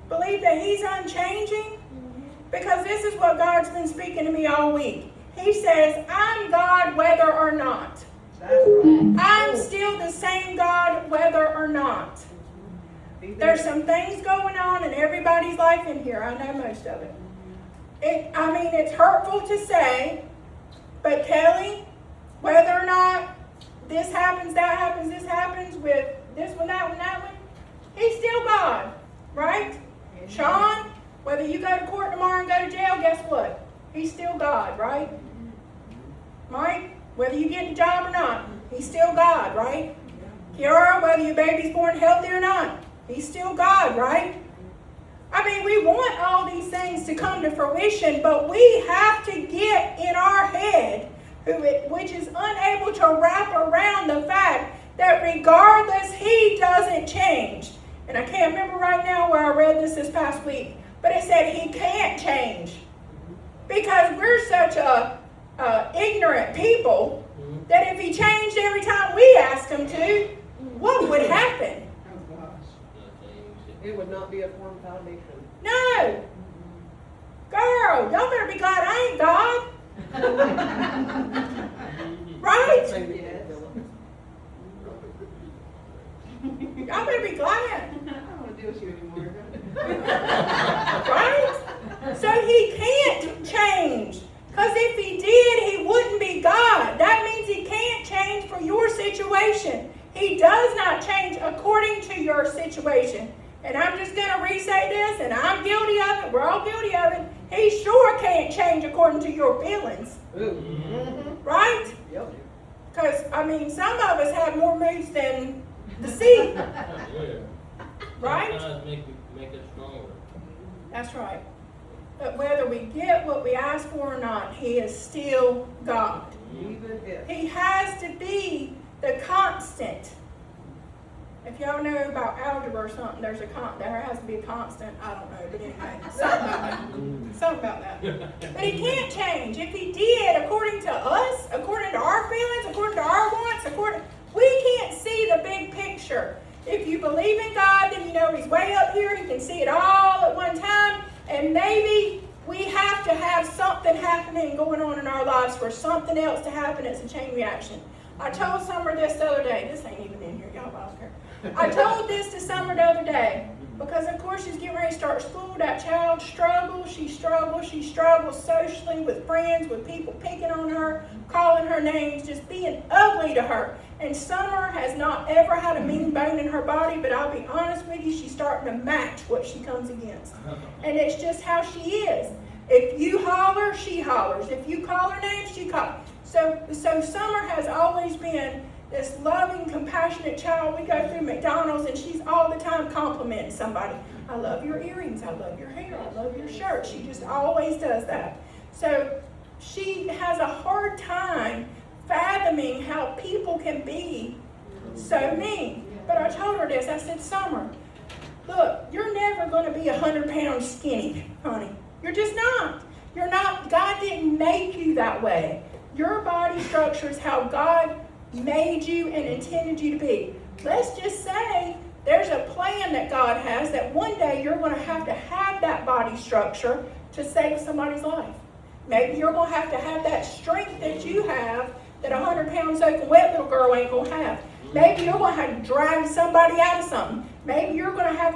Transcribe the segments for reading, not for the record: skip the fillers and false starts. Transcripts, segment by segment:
believe that He's unchanging? Because this is what God's been speaking to me all week. He says, I'm God whether or not. That's right. I'm still the same God whether or not. There's some things going on in everybody's life in here. I know most of it. It's hurtful to say, but Kelly, whether or not this happens, that happens, this happens with this one, that one, that one, He's still God, right? Sean, whether you go to court tomorrow and go to jail, guess what? He's still God, right? Mike, whether you get the job or not, He's still God, right? Kiara, whether your baby's born healthy or not, He's still God, right? We want all these things to come to fruition, but we have to get in our head, which is unable to wrap around the fact that regardless, He doesn't change. And I can't remember right now where I read this past week, but it said He can't change. Because we're such ignorant people that if He changed every time we asked Him to, what would happen? Oh gosh. It would not be a firm foundation. No. Girl, y'all better be glad I ain't God. Right? Yes. Y'all better be glad. I don't want to deal with you anymore. Right? So He can't change. Because if He did, He wouldn't be God. That means He can't change for your situation. He does not change according to your situation. And I'm just going to re-say this, and I'm guilty of it. We're all guilty of it. He sure can't change according to your feelings. Mm-hmm. Right? Yep. Because, some of us have more moods than the sea. Right? Sometimes make us stronger. That's right. But whether we get what we ask for or not, He is still God. Even if. He has to be the constant. If y'all know about algebra or something, there has to be a constant. I don't know, but anyway, something about that. But He can't change. If He did, according to us, according to our feelings, according to our wants, we can't see the big picture. If you believe in God, then you know He's way up here. He can see it all at one time. And maybe we have to have something happening going on in our lives for something else to happen. It's a chain reaction. I told Summer this the other day. This ain't even in here, y'all. I don't care. I told this to Summer the other day because, of course, she's getting ready to start school. That child struggles. She struggles socially with friends, with people picking on her, calling her names, just being ugly to her. And Summer has not ever had a mean bone in her body, but I'll be honest with you, she's starting to match what she comes against. And it's just how she is. If you holler, she hollers. If you call her name, she calls. So Summer has always been this loving, compassionate child. We go through McDonald's and she's all the time complimenting somebody. I love your earrings. I love your hair. I love your shirt. She just always does that. So she has a hard time fathoming how people can be so mean. But I told her this. I said, Summer, look, you're never going to be 100 pounds skinny, honey. You're just not. You're not. God didn't make you that way. Your body structure is how God made you and intended you to be. Let's just say there's a plan that God has that one day you're going to have that body structure to save somebody's life. Maybe you're going to have that strength that you have that 100 pound soaking wet little girl ain't going to have. Maybe you're going to have to drag somebody out of something. Maybe you're going to have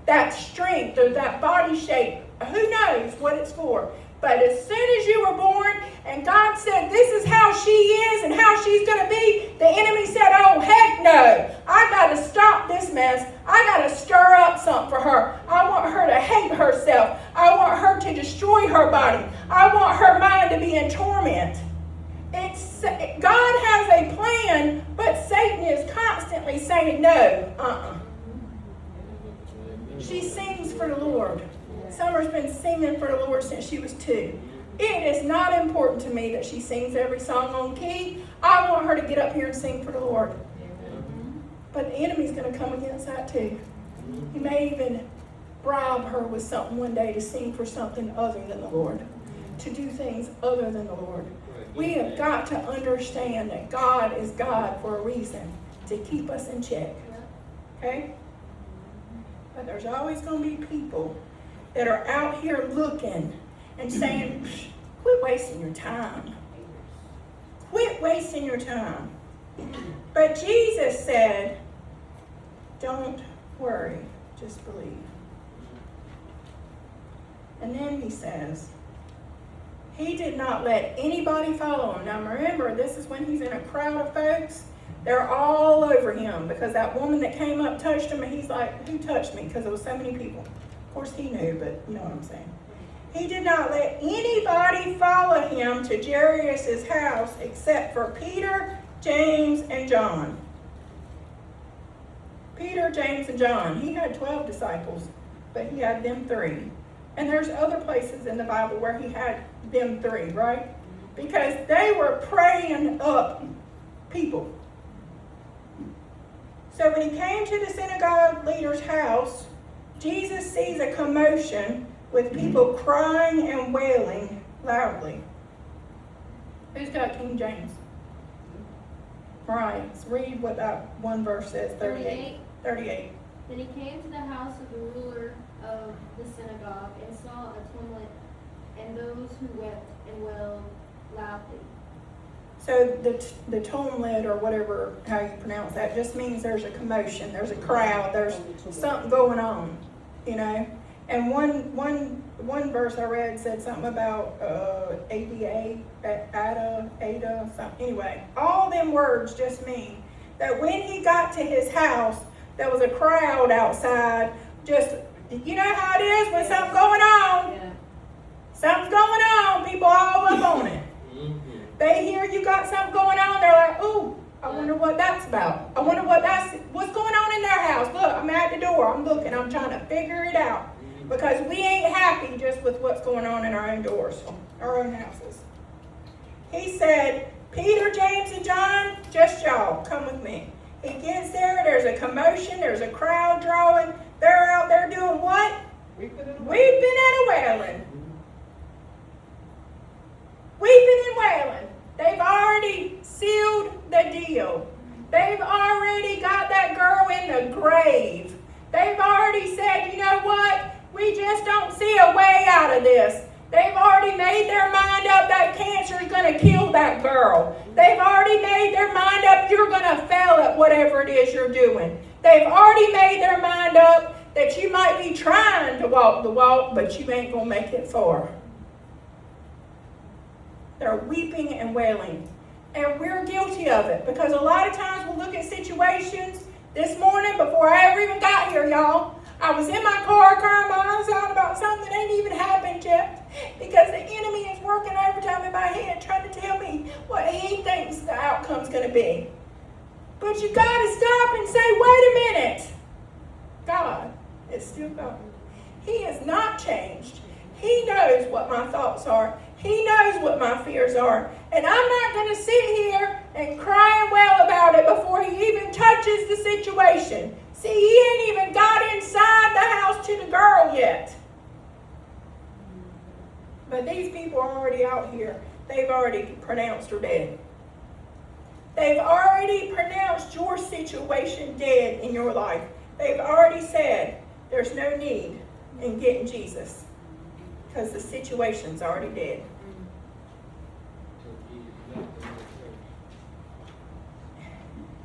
that strength or that body shape. Who knows what it's for? But as soon as you were born and God said this is how she is and how she's going to be, the enemy said, oh, heck no. I got to stop this mess. I got to stir up something for her. I want her to hate herself. I want her to destroy her body. I want her mind to be in torment. God has a plan, but Satan is constantly saying no. She sings for the Lord. Summer's been singing for the Lord since she was 2. It is not important to me that she sings every song on key. I want her to get up here and sing for the Lord. But the enemy's going to come against that too. He may even bribe her with something one day to sing for something other than the Lord, to do things other than the Lord. We have got to understand that God is God for a reason, to keep us in check. Okay? But there's always going to be people that are out here looking and saying, quit wasting your time. Quit wasting your time. But Jesus said, don't worry, just believe. And then he says, he did not let anybody follow him. Now remember, this is when he's in a crowd of folks. They're all over him because that woman that came up touched him, and he's like, who touched me? Because there was so many people. Of course he knew, but you know what I'm saying. He did not let anybody follow him to Jairus' house except for Peter, James, and John. Peter, James, and John. He had 12 disciples, but he had them 3. And there's other places in the Bible where he had them 3, right? Because they were praying up people. So when he came to the synagogue leader's house, Jesus sees a commotion with people crying and wailing loudly. Who's got King James? Right, let's read what that one verse says, 38. Then he came to the house of the ruler of the synagogue and saw a tumult and those who wept and wailed loudly. So the tumult, or whatever, how you pronounce that, just means there's a commotion, there's a crowd, there's something going on, you know. And one verse I read said something about Ada, something. Anyway, all them words just mean that when he got to his house, there was a crowd outside. Just, you know how it is when something's going on. Yeah. Something's going on, people all up on it. They hear you got something going on, they're like, ooh, I wonder what that's about. I wonder what's going on in their house. Look, I'm at the door, I'm looking, I'm trying to figure it out. Because we ain't happy just with what's going on in our own doors, our own houses. He said, Peter, James, and John, just y'all, come with me. He gets there, there's a commotion, there's a crowd drawing. They're out there doing what? Weeping and wailing. Weeping and wailing. They've already sealed the deal. They've already got that girl in the grave. They've already said, you know what? We just don't see a way out of this. They've already made their mind up that cancer is going to kill that girl. They've already made their mind up you're going to fail at whatever it is you're doing. They've already made their mind up that you might be trying to walk the walk, but you ain't going to make it far. They're weeping and wailing. And we're guilty of it because a lot of times we'll look at situations. This morning, before I ever even got here, y'all, I was in my car crying my eyes out about something that ain't even happened yet because the enemy is working overtime in my head trying to tell me what he thinks the outcome's going to be. But you got to stop and say, wait a minute. God is still God. He has not changed. He knows what my thoughts are. He knows what my fears are. And I'm not going to sit here and cry and wail about it before he even touches the situation. See, he ain't even got inside the house to the girl yet. But these people are already out here. They've already pronounced her dead. They've already pronounced your situation dead in your life. They've already said there's no need in getting Jesus because the situation's already dead.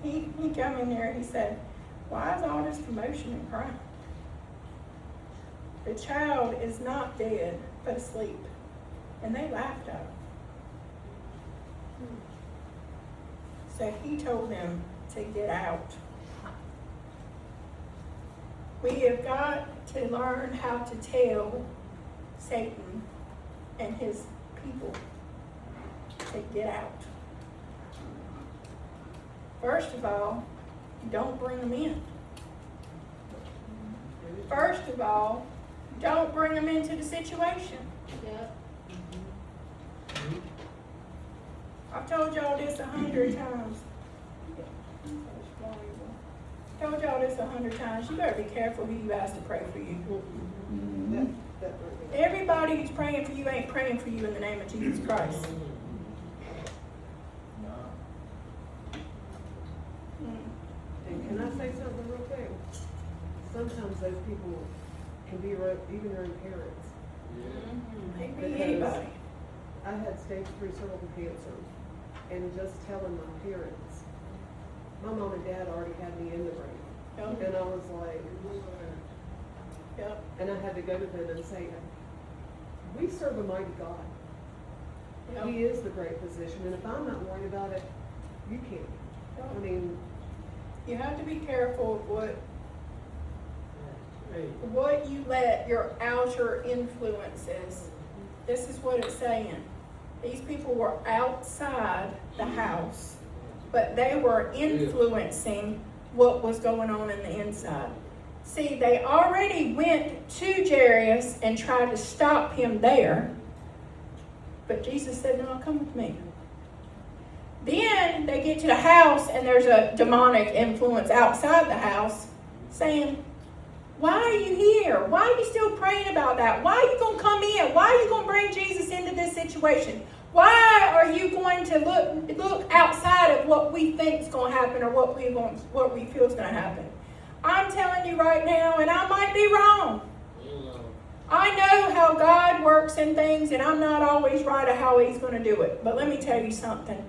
He come in there and he said, why is all this commotion and crying? The child is not dead, but asleep. And they laughed at him. So he told them to get out. We have got to learn how to tell Satan and his people to get out. First of all, don't bring them in. First of all, don't bring them into the situation. Yep. I've told y'all this 100 times. Told y'all this 100 times. You better be careful who you ask to pray for you. Everybody who's praying for you ain't praying for you in the name of Jesus Christ. And can I say something real quick? Sometimes those people can be even their own parents. Yeah. Maybe anybody. I had stage 3 cervical cancer, and just telling my parents, my mom and dad already had me in the grave. Yep. And I was like, Yep. and I had to go to them and say, we serve a mighty God. Yep. He is the great physician, and if I'm not worried about it, you can't. I mean, You have to be careful of what you let your outer influences. This is what it's saying. These people were outside the house, but they were influencing what was going on in the inside. See, they already went to Jairus and tried to stop him there, but Jesus said, no, come with me. Then they get to the house and there's a demonic influence outside the house saying, why are you here? Why are you still praying about that? Why are you going to come in? Why are you going to bring Jesus into this situation? Why are you going to look outside of what we think is going to happen or what we feel is going to happen? I'm telling you right now, and I might be wrong. I know how God works in things, and I'm not always right of how He's going to do it. But let me tell you something.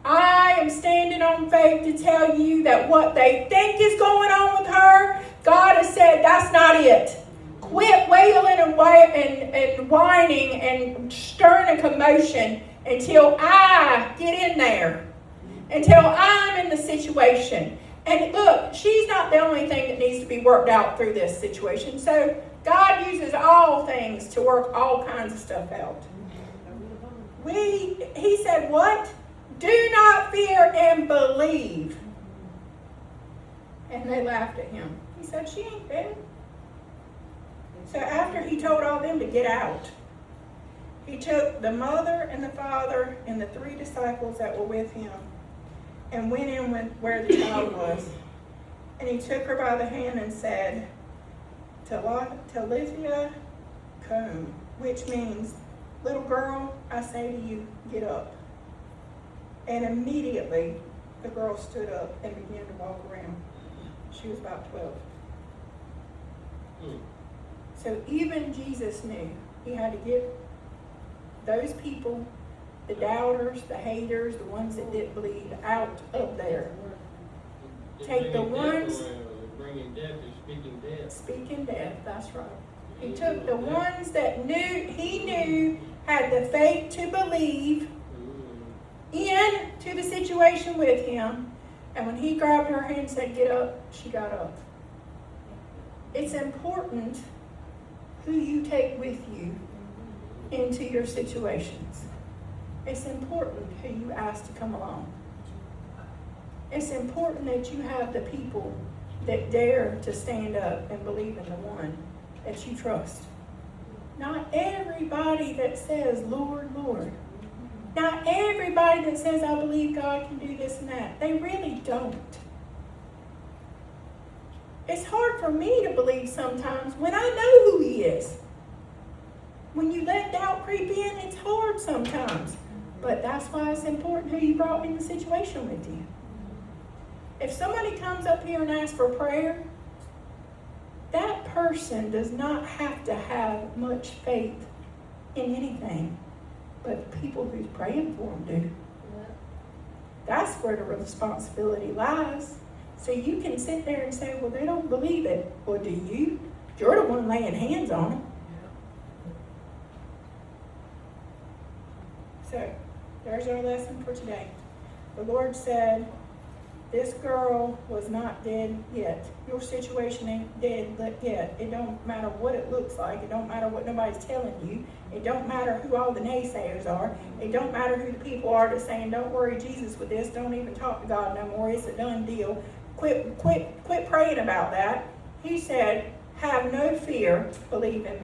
I am standing on faith to tell you that what they think is going on with her, God has said that's not it. Quit wailing and whining and stirring a commotion until I get in there. Until I'm in the situation. And look, she's not the only thing that needs to be worked out through this situation. So God uses all things to work all kinds of stuff out. He said what? Do not fear and believe. And they laughed at him. He said, she ain't dead. So after he told all them to get out, he took the mother and the father and the 3 disciples that were with him and went in where the child was. And he took her by the hand and said, Talitha cum, which means, little girl, I say to you, get up. And immediately the girl stood up and began to walk around. She was about 12. So even Jesus knew he had to get those people, the doubters, the haters, the ones that didn't believe, out of there. Take the ones Bringing death is speaking death. speaking death, that's right. He took the ones that he knew had the faith to believe into the situation with him, and when he grabbed her hand and said, get up, she got up. It's important who you take with you into your situations. It's important who you ask to come along. It's important that you have the people that dare to stand up and believe in the one that you trust. Not everybody that says, Lord, Lord. Not everybody that says, I believe God can do this and that. They really don't. It's hard for me to believe sometimes when I know who He is. When you let doubt creep in, it's hard sometimes. But that's why it's important who you brought in the situation with you. If somebody comes up here and asks for prayer, that person does not have to have much faith in anything, but the people who's praying for them do. That's where the responsibility lies. So you can sit there and say, well, they don't believe it. Well, do you? You're the one laying hands on them. So, there's our lesson for today. The Lord said, this girl was not dead yet. Your situation ain't dead yet. It don't matter what it looks like. It don't matter what nobody's telling you. It don't matter who all the naysayers are. It don't matter who the people are that's saying, don't worry Jesus with this. Don't even talk to God no more. It's a done deal. Quit praying about that. He said, have no fear. Believe in me.